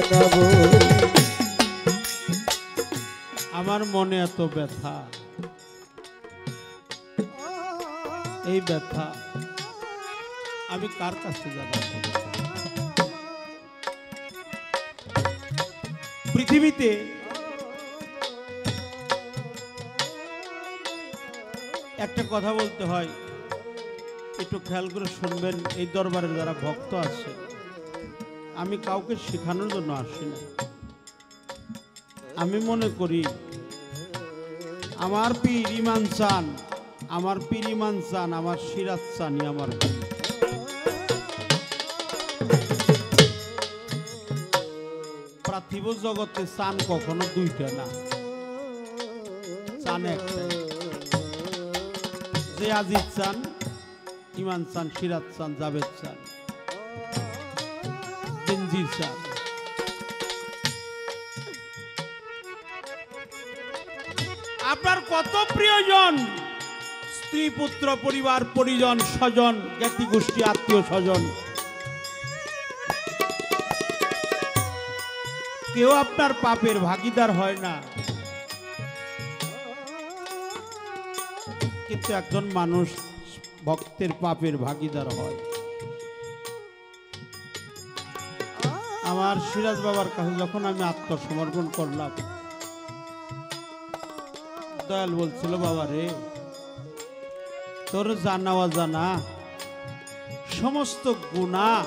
জানাবো। আমার মনে এত ব্যথা, এই ব্যথা আমি কার কাছে জানাবো? পৃথিবীতে একটা কথা বলতে হয়, একটু খেয়াল করে শুনবেন। এই দরবারে যারা ভক্ত আছে, আমি কাউকে শেখানোর জন্য আসি না। আমি মনে করি আমার পীর ইমান চান, আমার পীর ইমান চান, আমার সিরাজ চানি আমার পীর। পার্থিব জগতে চান কখনো দুইটা না, চান একটাই। যে আজিজ চান, ইমান চান, সিরাজ চান, জাবেদ চান, জিনজির চান। আপনার কত প্রিয়জন, স্ত্রী পুত্র পরিবার পরিজন স্বজন জ্ঞাতি গোষ্ঠী আত্মীয় স্বজন, কেউ আপনার পাপের ভাগীদার হয় না, কিন্তু একজন মানুষ ভক্তের পাপের ভাগীদার হয়। আমার সিরাজ বাবার কাছে যখন আমি আত্মসমর্পণ করলাম, দয়াল বলছিল, বাবা রে, তোর জানা অজানা সমস্ত গুনাহ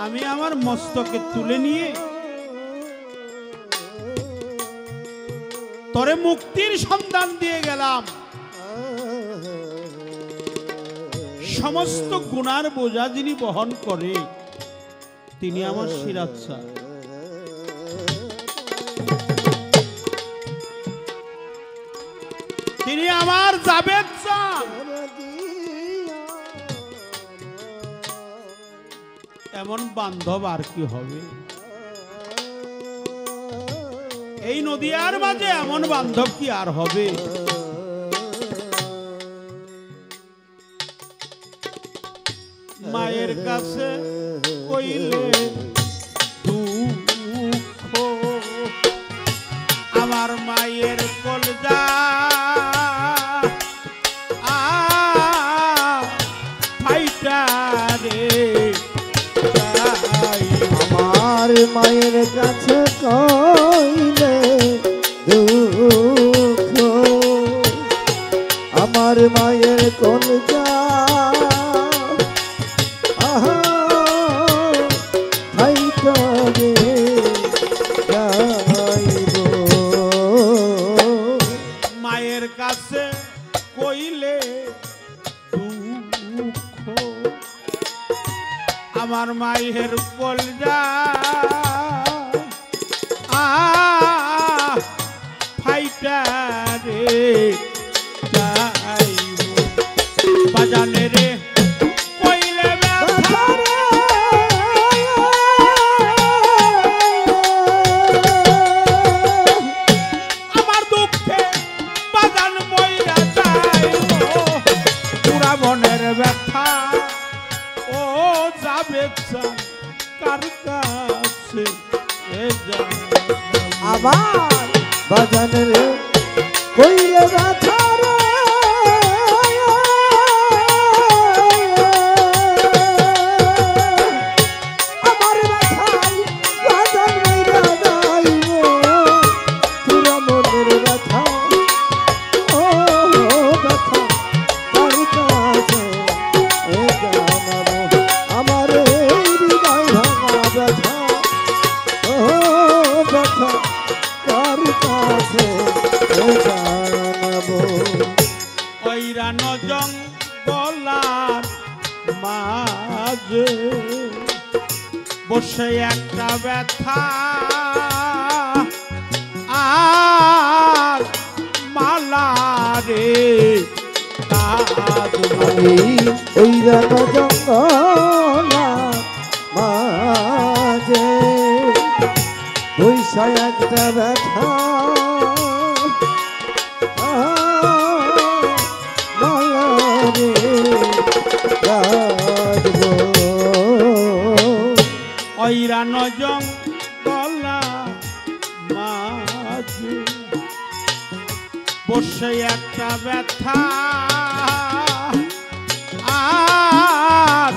আমি আমার মস্তকে তুলে নিয়ে তোরে মুক্তির সন্ধান দিয়ে গেলাম। সমস্ত গুনার বোঝা যিনি বহন করে তিনি আমার সিরাজ স্যার। তিনি আমার জাবেদ স্যার। এমন বান্ধব আর কি হবে এই নদিয়ার মাঝে? এমন বান্ধব কি আর হবে? মায়ের কাছে কইলে দুঃখ, আমার মায়ের কলজা ফাইটা রে। আমার মায়ের কাছে কইলে দুঃখ, আমার মায়ের কলজা আহা ফাইটা রে যাইব। মায়ের কাছে কইলে দুঃখ, আমার মায়ের কলজা ফাইটা রে যাইব। বাজানে রে কইলে ব্যথা রে, আমার দুঃখে বাজান মইরা যাইব। পুরা মনের ব্যথা ও যাবে কার কাছে আবার বাজানের কইলে ব্যথা রে, আমার ব্যথায় বাজান মইরা যাইব। পুরা মনের ব্যথা ও ব্যথা কার কাছে জানাবো। আমার এই হৃদয় ভাঙা ব্যথা ও ব্যথা কার কাছে জানাবো। ওইরা জঙ্গলার মাঝে বসে একটা ব্যথা আর মালা রে আমি ওই জঙ্গলা মাঝে বৈশা একটা ব্যথা মালা রে রাখবো। ঐরান জঙ্গলা মাঝে বসে একটা ব্যথা আর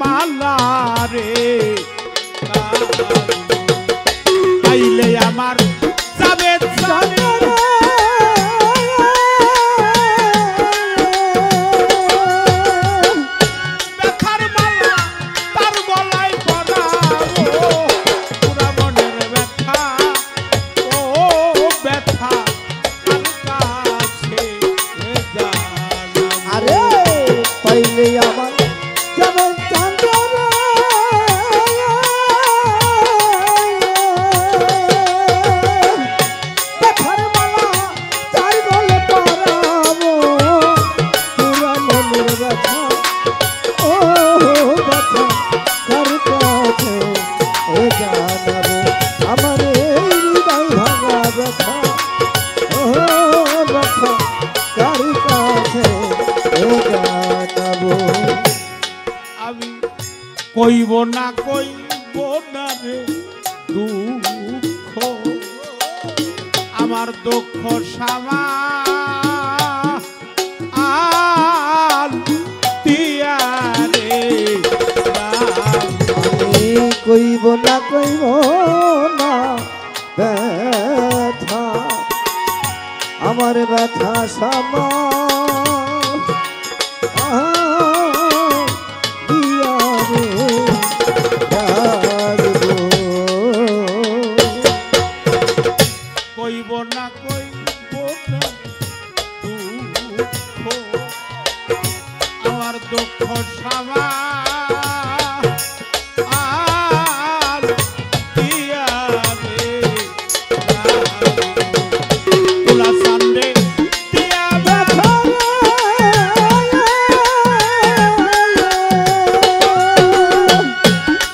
মালারে আইলে আমার যাবে ব্যথার মালা তার গলায় পরাবো পুরা মনের ব্যথা ও ব্যথা কার কাছে জানাবো। আরে পাইলে আমার যেমন চাঁদের ব্যথার মালা তার গলে পরাবো পুরা মনের ব্যথা ও ব্যথা কার কাছে জানাবো। আমার এই হৃদয় ভাঙা ব্যথা ও ব্যথা কার কাছে জানাবো। আমি কইব না কইব না রে দুঃখ আমার দুঃখ সামা আল দিয়া রে আমি কইব না ব্যথা আমার ব্যথা সামা দিয়া রে রাখবো। কইব না কইব না দুঃখ আমার দুঃখ সামা আল দিয়া রে তোলা সামনে দিয়া ব্যথা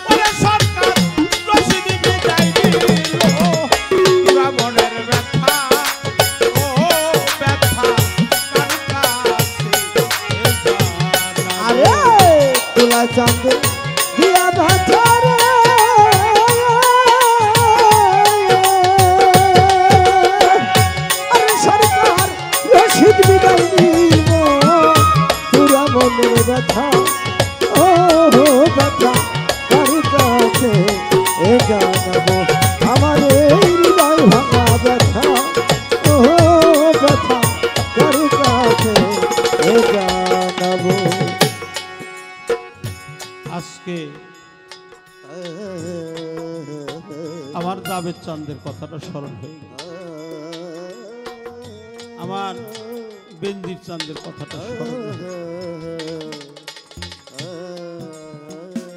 ওরে সরকার রশিদ বিদায় দিল পুরা মনের ব্যথা ও ব্যথা কার কাছে জানাবো। আরে তোলা চাঁদ দিয়া ব্যথা রে আরে সরকার রশিদ বিদায় দিব পুরা মনের ব্যথা ও ব্যথা কার কাছে জানাবো। আমার এই হৃদয় ভাঙা ব্যথা ও ব্যথা কার কাছে জানাবো। আজকে আমার জাভেদ চাঁদের কথাটা স্মরণ হয়ে গেল, আমার বেনজির চাঁদের কথাটা স্মরণ হয়ে গেল।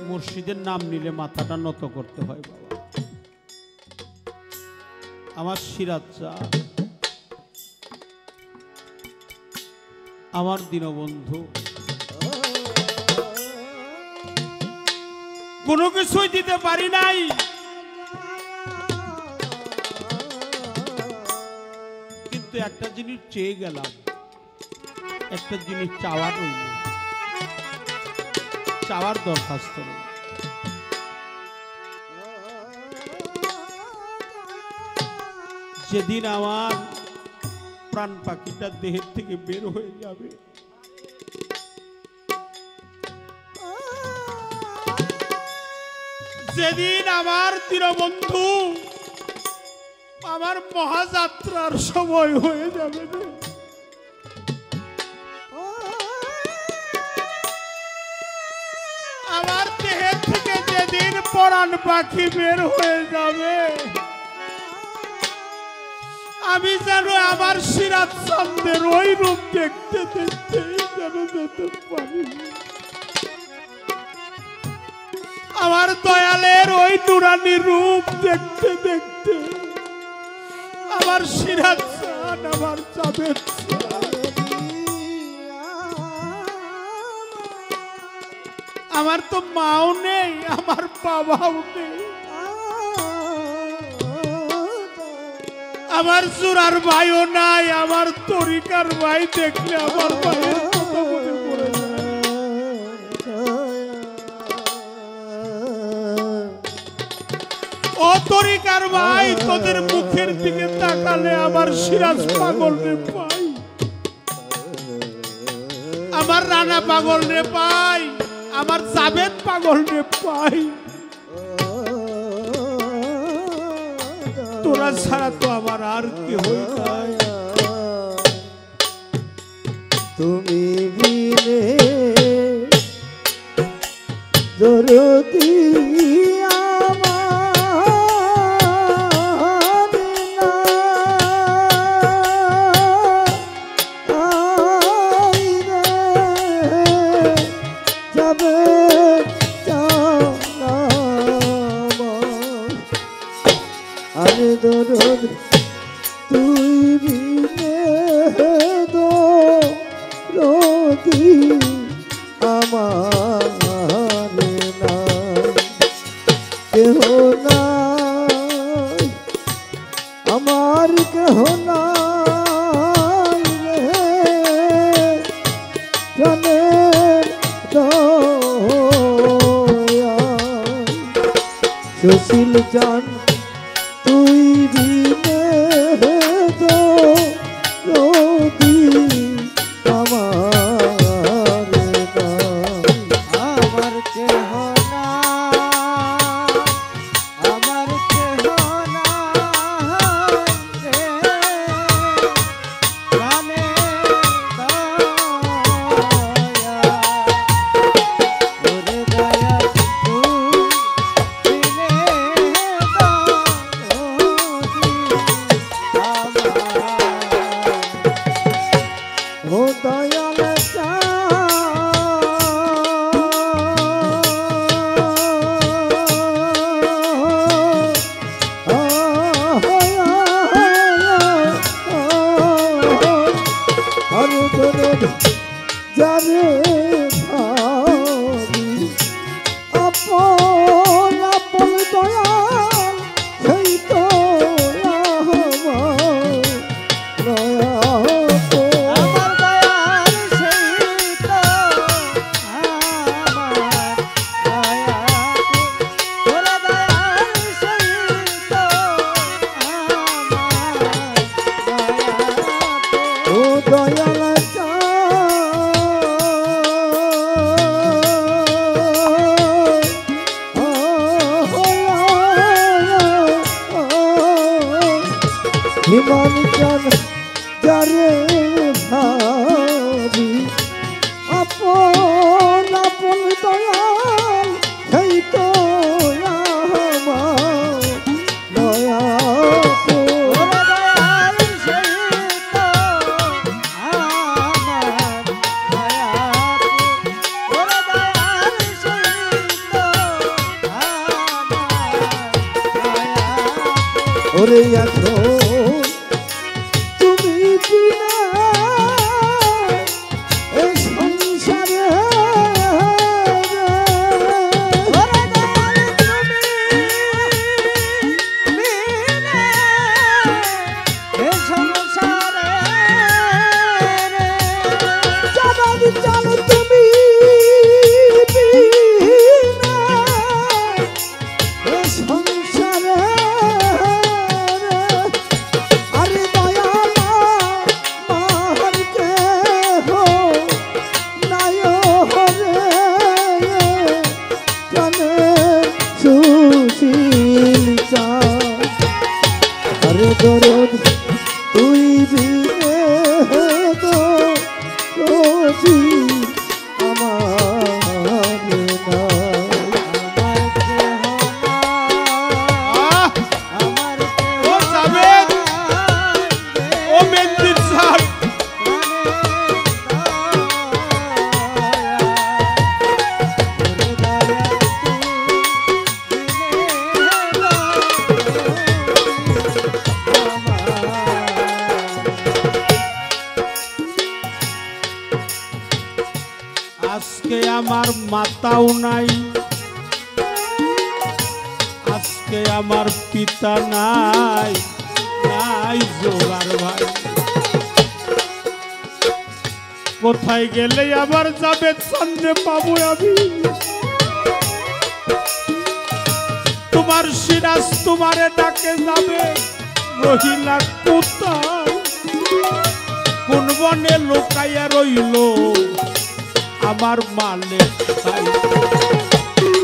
মুর্শিদের নাম নিলে মাথাটা নত করতে হয় বাবা। আমার সিরাজ চাঁদ, আমার দীনবন্ধু, কোনো কিছুই দিতে পারি নাই, কিন্তু একটা জিনিস চেয়ে গেলাম, একটা জিনিস চাওয়ার রইল, চাওয়ার দরখাস্ত রইল। যেদিন আমার প্রাণ পাখিটা দেহের থেকে বের হয়ে যাবে, যেদিন আমার দীনবন্ধু আমার মহাযাত্রার সময় হয়ে যাবে, আমার দেহের থেকে যেদিন প্রাণ পাখি বের হয়ে যাবে, আমি যেন আমার সিরাজ চাঁদের ওই রূপ দেখতে দেখতে যেন যেতে পারি, আমার দয়ালের ওই নুরানি রূপ দেখতে দেখতে আমার সিরাজ চাঁদ, আমার জাভেদ চাঁদ, আমার তো মাও নেই, আমার বাবাও নেই, আমার জোরার ভাইও নাই, আমার তরিকার ভাই দেখলে আমার ভাইয়ের কথা মনে পড়ে যায়। ও তরিকার ভাই, তোদের মুখের দিকে তাকালে আমার সিরাজ পাগল রে পাই, আমার রানা পাগল রে পাই, আমার জাবেদ পাগল রে পাই। তোরা ছাড়া তো আমার আর কেউ নাই। তুমি বিনে দরদি দরদ তুই বিনে দরদি আমার নাই, কেহ নাই আমার, কেহ নাই রে প্রাণের দয়া। সুশীল জান তুই বিনে দরদি আমার নাই, আমার কেহ নাই, আমার কেহ নাই রে প্রাণের দয়া। ওরে দয়া তুই বিনে ও দয়াল যারে ভাবি আপন আপন দয়াল সেই তো হিমাঞ্চল যারে ভাবি আপন আপন দয়াল সেই তো আমার দয়া। ওরে এখন তুমি বিনা এই সংসারে চল তুমি সংসারে দরদ তুই বিনে দরদি আমার আজকে আমার মাতাও নাই, আজকে আমার পিতা নাই, নাই জোগার ভাই। কোথায় গেলে আবার যাবে সামনে পাবো আমি? তোমার সিরাজ তোমারে ডাকে যাবে রহিলা কোথায় কোন বনে লুকাইয়া রইল আমার মালিক তাই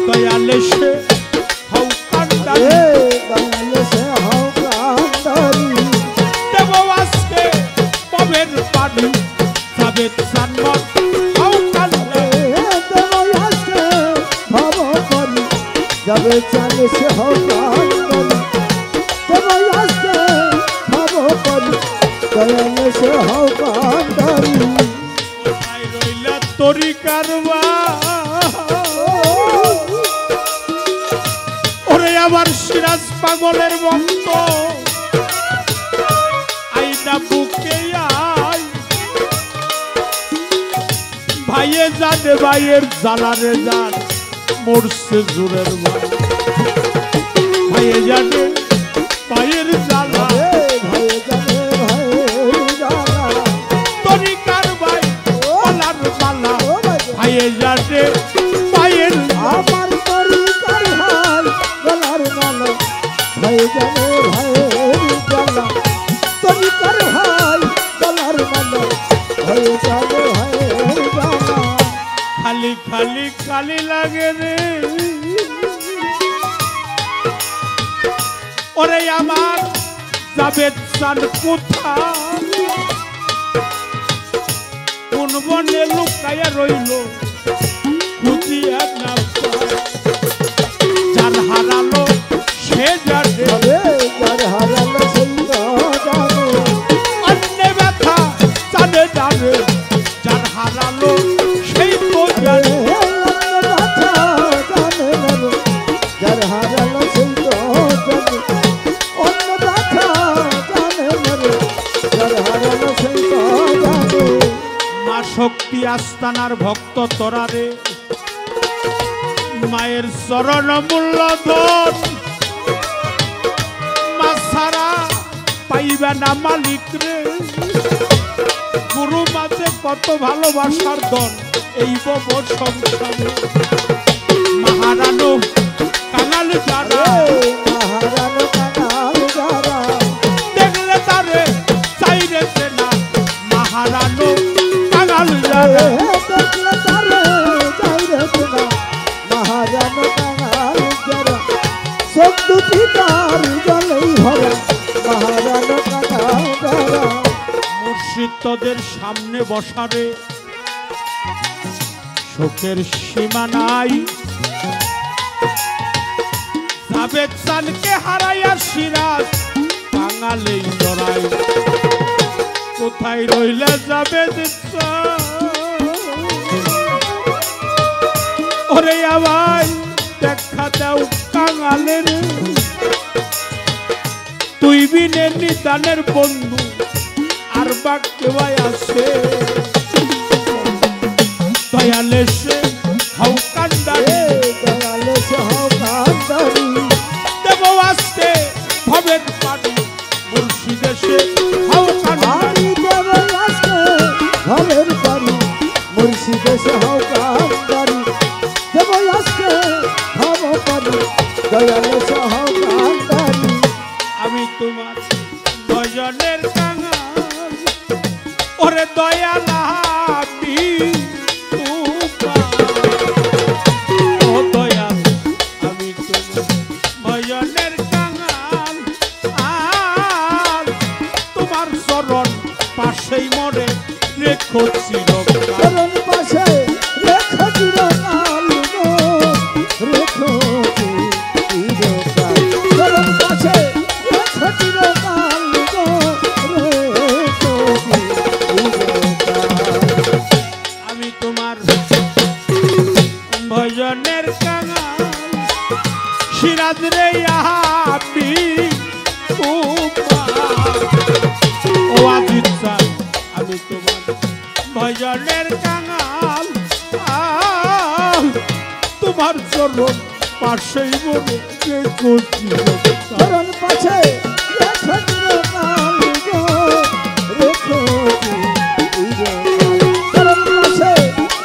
দয়ালে সে হও কান্দারি দয়ালে সে হও কান্দারি দেব আজকে পবের পানি যাবে সানমত হও কান্দারি দেব আজকে হব পানি যাবে চালে সে হও কান্দারি দেব আজকে হব পানি দয়ালে সে হও কান্দারি কোথায় রইলা তরি কারবা ওরে আমার সিরাজ পাগলের ভক্ত আইনা বুকে আই ভাইয়ে জানে ভাইয়ের জ্বালারে যান মরছে জোরের ভাই ভাইয়ে জানে ভাইয়ের জ্বালা ভাই জানে ভাই জানা তরিকার ভাই পালার পালা ও ভাই ভাইয়ে জানে ভাইয়ের আমার তরিকার হাল গলার মালা ভাই জানে ভাইয়ের জ্বালা তরিকার ভাই গলার মালা ভাই জানে ভাইয়ের জ্বালা খালি খালি খালি লাগে রে ওরে আমার যাবে চান কোথায় কোন বনে লুকাইয়া রইল খুঁজিয়া না পায় যার হারালো সে জানে তবে যার হারালো সেই জানে অন্য ব্যথা জানে জানে যার হারালো সেই তো জানে যার হারালো সেই জানে অন্য ব্যথা জানে যার হারালো সেই জানে মা শক্তি আস্তানার ভক্ত তোরারে মায়ের চরণ মূল্য ধন মা ছাড়া পাইবে না মালিক রে গুরু মাঝে কত ভালোবাসার দন এই বব সংসারে মহারানো কাঙাল যারা হারালো কাঙাল যারা দেখলে তারে চাইরে না মহারানো কাঙাল যারা দেখলে তারে যাইরে না মহারানো কাঙাল যারা সব দুটি তার জলেই ভরা মহারানো কাঙাল যারা মুর্শিদ তোদের সামনে বসারে শোকের সীমা নাই জাবেদ চানকে হারাইয়া সিরাজ বাঙালেই লড়াই কোথায় রইলে জাবেদ চান ওরে আমায় দেখা দাও কাঙালের তুই বিনে নিদানের বন্ধু আর বা কেউ আছে দয়ালে সে হও কান্দারি দয়ালে সে হও কান্দারি দেব আজকে ভবের পানি মুর্শিদে সে হও কান্দারি আমি দেব আজকে ঘরের বাড়ি মুর্শিদে সে হও কান্দারি দেব আজকে হব পারি দয়ালে সে হও কান্দারি আমি তোমার ভজনের কাঙাল ওরে দয়ালা আমি ও দয়াল আমি তোমার ভজনের কাঙাল আর তোমার চরণ পাশেই মরে রেখো চিরকাল চরণ পাশে রেখো চিরকাল গো রেখো চিরকাল চরণ পাশে রেখো চিরকাল গো রেখো চিরকাল আমি তোমার ভজনের কাঙাল সিরাজ রে আপনি ও আজিজ স্যার আমি তোমার ভজনের কাঙাল তোমার চরণ পাশেই মনে রেখো চিরকাল চরণ পাশে রেখো চিরকাল গো রেখো চিরকাল চরণ পাশে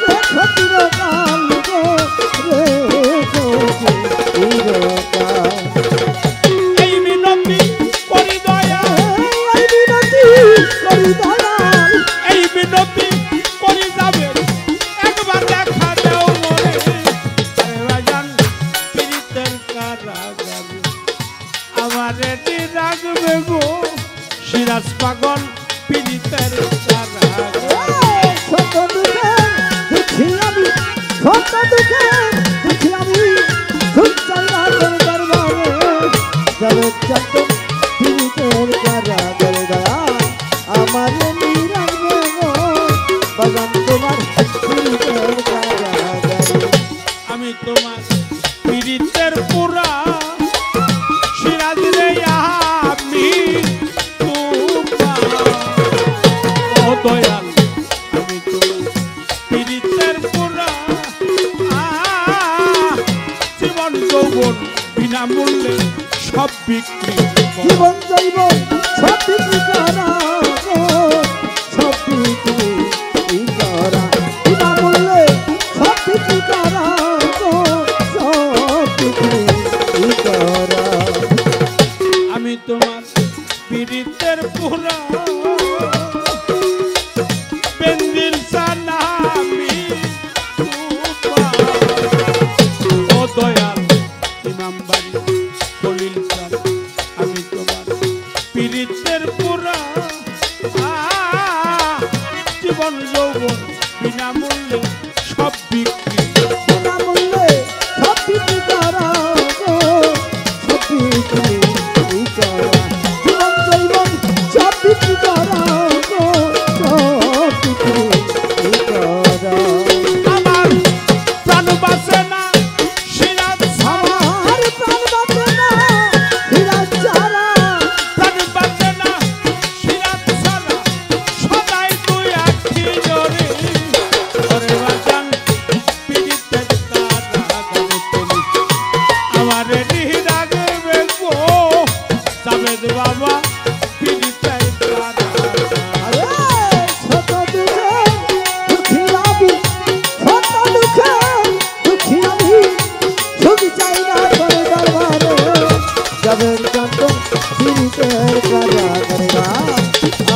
রেখো চিরকাল গো রেখো চিরকাল আমার রেডি রাখবে গো সিরাজ পাগল পীড়িতের কারাগারে ছোট দুঃখে দুঃখী আমি ছোট দুঃখে দুঃখী আমি দুঃখ চাইনা তোর দরবারে যাবে চন্দন পীড়িতের কারাগারে দয়া আমার নিরাগবে গো বাজান তোমার পীড়িতের কারাগারে আমি তোমার পীড়িতের পুরা সিরাজ রে আমি তোমার ও দয়াল আমি তোমার পীড়িতের পুরা জীবন যৌবন বিনামূল্যে সব বিক্রি জীবন জৈব সব বিক্রি করা গো সব বিক্রি করা বিনামূল্যে সব বিক্রি করা গো সব বিক্রি করা আমি তোমার পীড়িতের পুরা বেন্দির সালামি ও দয়াল ইমাম বাড়ি খলিল চাঁদ আমি তোমার পীড়িতের পুরা জীবন যৌবন বিনামূল্যে সব বিক্রি বিনামূল্যে সব বিক্রি করা গো সব বিক্রি করা জীবন জৈবন সব বিক্রি করা গো সব বিক্রি করা আমার প্রাণ বাঁচে না সিরাজ ছাড়া আমার প্রাণ বাঁচে না সিরাজ ছাড়া প্রাণ বাঁচে না সিরাজ ছাড়া সদাই তুই আখি জোরে ওরে বাজান পীড়িতের কারাগারে তুমি আমারে নিরাগবে গো জাবেদ বাবা পীড়িতের কারাগারে আরে ছোট দুঃখে দুঃখী আমি ছোট দুঃখে দুঃখী আমি সুখ চাই না তোর দরবারে যাবে চন্দন পীড়িতের কারাগারে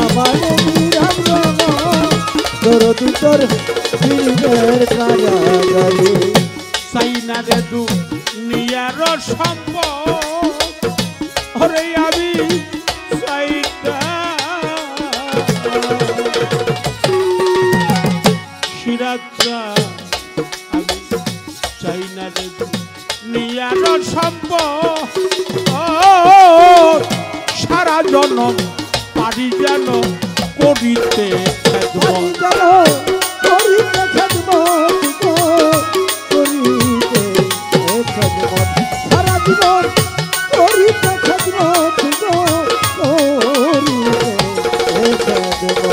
আমার নিরাম তোর দুটোর পীড়িতের কারাগারে সাইনা রে দু নিয়ার সম্পদ ওরে আমি সাইনা সিরাজা আমি চাইনা রে দু নিয়ার সম্পদ সারা জনম পারি যেন করিতে খেদমত যেন করিতে খেদমত গো করিতে খেদমত সারা জীবন করিতে খেদমত গো করিতে খেদমত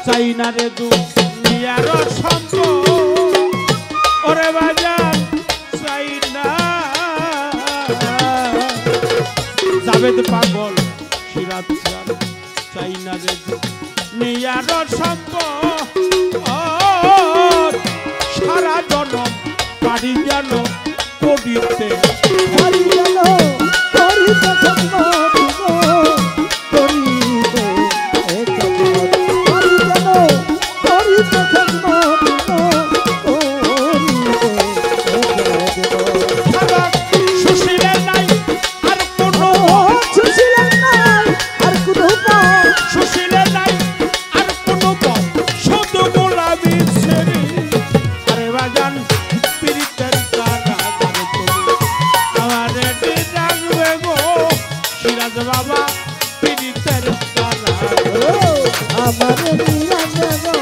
চাইনা রে দুনিয়ার সম্পদ ওরে বাজার চাইনা জাবেদ পাগল সিরাজ চাঁদ চাইনা রে দুনিয়ার সম্পদ সারা জনম পারি যেন করিতে হারি যেন করিতে খেদমত গো করিতে খেদমত হারি যেন করিতে খেদমত গো করিতে খেদমত আবার সুশীলের নাই আর কোনো সুশীলের নাই আর কোনো পথ সুশীলের নাই আর কোনো পথ শুধু গোলামি ছেড়ে আরে বাজান পীড়িতের কারাগারে তুমি আমারে রাখবে গো সিরাজ বাবা পীড়িতের কারাগারে আমার নিরামে গো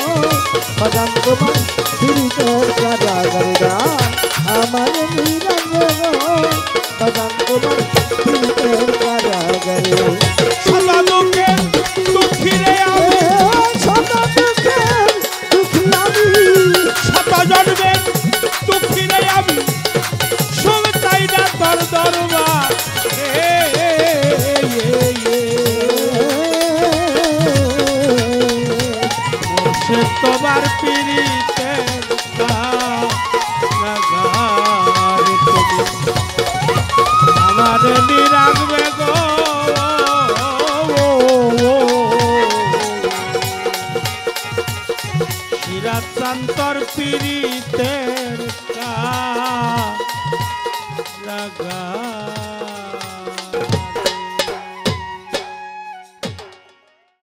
বাদাম তোমার পীড়িতের কারাগারে আমার নিরামে গো বাদাম তোমার পীড়িতের কারাগারে সদা দুঃখে দুঃখীরে আমি শত দুঃখের দুঃখী আমি শত জন্মের দুঃখীরে আমি সুখ চাই না তোর দরবার সে তোমার পীড়িতের কারাগারে তুমি আমারে নিরাগবে গো সিরাজান্তর পীড়িতের কারাগারে